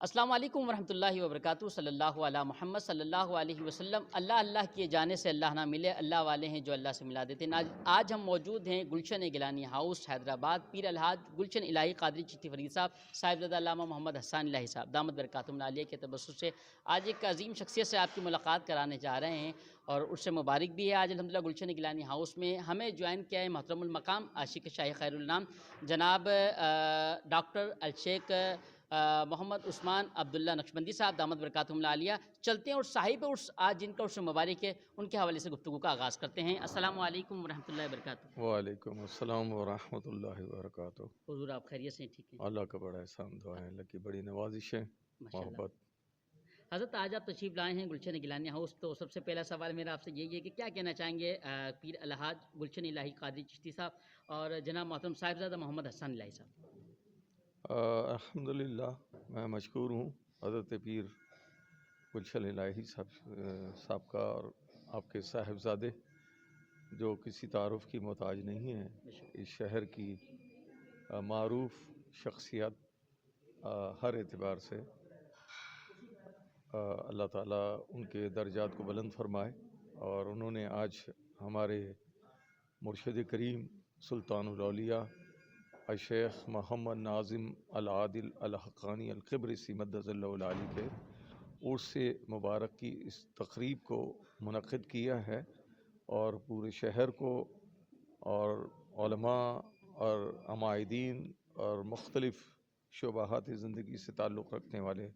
السلام علیکم ورحمۃ اللہ وبرکاتہ۔ صلی اللہ علیہ محمد صلی اللہ علیہ وسلم۔ اللہ اللہ کیے جانے سے اللہ نہ ملے، اللہ والے ہیں جو اللہ سے ملا دیتے ہیں۔ آج ہم موجود ہیں گلشن گیلانی ہاؤس حیدرآباد، پیر الحاج گلشن الہی قادری چشتی فرید صاحب، صاحبزادہ علامہ محمد حسان الہی صاحب دامت برکاتہم العالیہ کے تبسط سے آج ایک عظیم شخصیت سے آپ کی ملاقات کرانے جا رہے ہیں، اور اس سے مبارک بھی ہے۔ آج الحمدللہ گلشن گیلانی ہاؤس میں ہمیں جوائن کیا ہے محترم المقام عاشق شاہ خیر النام جناب ڈاکٹر الشیخ محمد عثمان عبداللہ نقشبندی صاحب دامت برکاتہم العالیہ۔ چلتے ہیں اور صاحب عرس آج جن کا عرس مبارک ہے ان کے حوالے سے گفتگو کا آغاز کرتے ہیں۔ السلام علیکم ورحمۃ اللہ وبرکاتہ۔ وعلیکم السلام ورحمۃ اللہ وبرکاتہ۔ حضور آپ خیریت سے ہیں؟ ٹھیک ہیں اللہ کا بڑا احسان دعائیں، اللہ کی بڑی نوازش ہے، ماشاء اللہ۔ محبت۔ حضرت آج آپ تشریف لائے ہیں گلشن گیلانی ہاؤس، تو سب سے پہلا سوال میرا آپ سے یہی ہے کہ کیا کہنا چاہیں گے پیر الحاج گلشن الہی قادری چشتی صاحب اور جناب محترم صاحبزادہ محمد حسان الہی صاحب؟ الحمدللہ میں مشکور ہوں حضرت پیر گلشن الہی صاحب کا اور آپ کے صاحبزادے، جو کسی تعارف کی محتاج نہیں ہیں، اس شہر کی معروف شخصیت ہر اعتبار سے۔ اللہ تعالیٰ ان کے درجات کو بلند فرمائے، اور انہوں نے آج ہمارے مرشد کریم سلطان الاولیاء الشیخ محمد ناظم العادل الحقانی القبرسی مدد اللہ العالی کے عرس مبارک کی اس تقریب کو منعقد کیا ہے، اور پورے شہر کو اور علماء اور عمائدین اور مختلف شعبہات زندگی سے تعلق رکھنے والے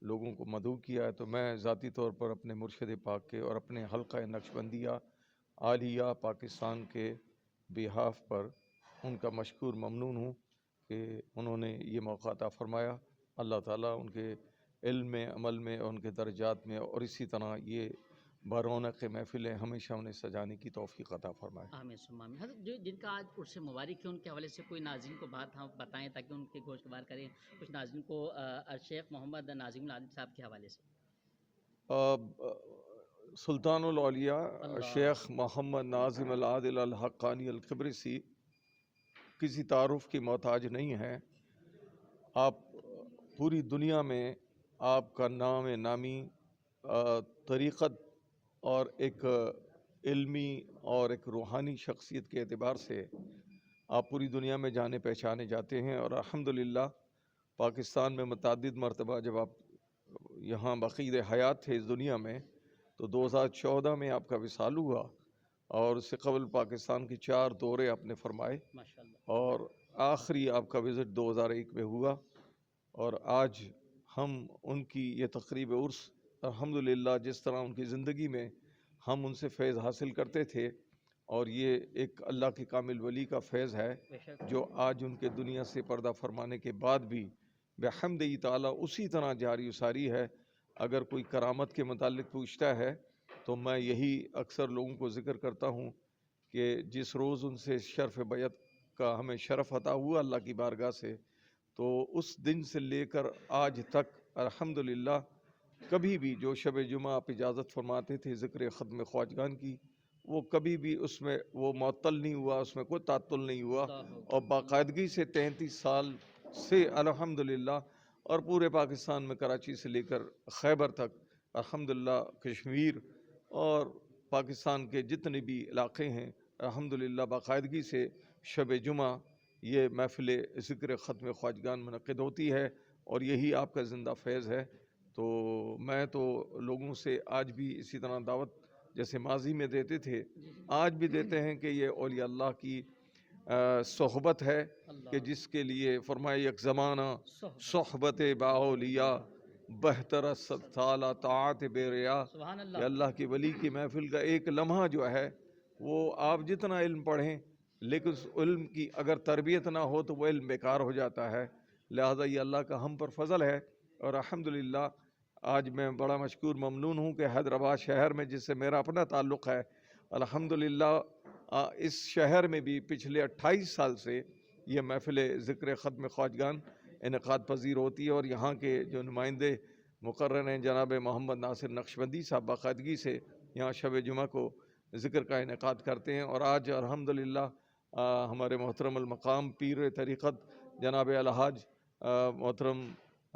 لوگوں کو مدعو کیا ہے۔ تو میں ذاتی طور پر اپنے مرشد پاک کے اور اپنے حلقہ نقشبندیہ عالیہ پاکستان کے بیہاف پر ان کا مشکور ممنون ہوں کہ انہوں نے یہ موقع عطا فرمایا۔ اللہ تعالیٰ ان کے علم میں، عمل میں اور ان کے درجات میں، اور اسی طرح یہ برونق محفلیں ہمیشہ انہیں سجانے کی توفیق عطا فرمائے۔ آمین ثم آمین۔ حضرت جن کا آج عرس مبارک ہے ان کے حوالے سے کوئی ناظرین کو بات ہم بتائیں تاکہ ان کے گوشت گوار کریں کچھ ناظرین کو الشیخ محمد ناظم العادل صاحب کے حوالے سے۔ سلطان الاولیاء اللہ شیخ محمد ناظم العادل الحقانی القبرسی کسی تعارف کی محتاج نہیں ہے۔ آپ پوری دنیا میں آپ کا نام نامی طریقت اور ایک علمی اور ایک روحانی شخصیت کے اعتبار سے آپ پوری دنیا میں جانے پہچانے جاتے ہیں، اور الحمدللہ پاکستان میں متعدد مرتبہ جب آپ یہاں بقید حیات تھے اس دنیا میں، تو 2014 میں آپ کا وصال ہوا، اور اس سے قبل پاکستان کی 4 دورے آپ نے فرمائے، ماشاءاللہ۔ اور آخری آپ کا وزٹ 2001 میں ہوا، اور آج ہم ان کی یہ تقریب عرس الحمدللہ جس طرح ان کی زندگی میں ہم ان سے فیض حاصل کرتے تھے، اور یہ ایک اللہ کے کامل ولی کا فیض ہے جو آج ان کے دنیا سے پردہ فرمانے کے بعد بھی بحمد تعالیٰ اسی طرح جاری و ساری ہے۔ اگر کوئی کرامت کے متعلق پوچھتا ہے تو میں یہی اکثر لوگوں کو ذکر کرتا ہوں کہ جس روز ان سے شرف بیعت کا ہمیں شرف عطا ہوا اللہ کی بارگاہ سے، تو اس دن سے لے کر آج تک الحمدللہ کبھی بھی جو شب جمعہ آپ اجازت فرماتے تھے ذکر ختم خواجگان کی، وہ کبھی بھی اس میں وہ معطل نہیں ہوا، اس میں کوئی تعطل نہیں ہوا، اور باقاعدگی سے 33 سال سے الحمدللہ، اور پورے پاکستان میں کراچی سے لے کر خیبر تک الحمدللہ، کشمیر اور پاکستان کے جتنے بھی علاقے ہیں الحمدللہ باقاعدگی سے شب جمعہ یہ محفل ذکر ختم خواجگان منعقد ہوتی ہے، اور یہی آپ کا زندہ فیض ہے۔ تو میں تو لوگوں سے آج بھی اسی طرح دعوت جیسے ماضی میں دیتے تھے آج بھی دیتے ہیں کہ یہ اولیاء اللہ کی صحبت ہے کہ جس کے لیے فرمایا یک زمانہ صحبت با اولیاء بہتر سالہ طاعت بے ریا، کہ اللہ کی ولی کی محفل کا ایک لمحہ جو ہے وہ آپ جتنا علم پڑھیں لیکن اس علم کی اگر تربیت نہ ہو تو وہ علم بیکار ہو جاتا ہے۔ لہذا یہ اللہ کا ہم پر فضل ہے، اور الحمدللہ آج میں بڑا مشکور ممنون ہوں کہ حیدرآباد شہر میں جس سے میرا اپنا تعلق ہے، الحمدللہ اس شہر میں بھی پچھلے 28 سال سے یہ محفل ذکر ختم خواجگان انعقاد پذیر ہوتی ہے، اور یہاں کے جو نمائندے مقرر ہیں جناب محمد ناصر نقشبندی صاحب باقاعدگی سے یہاں شب جمعہ کو ذکر کا انعقاد کرتے ہیں، اور آج الحمدللہ ہمارے محترم المقام پیر طریقت جناب الحاج محترم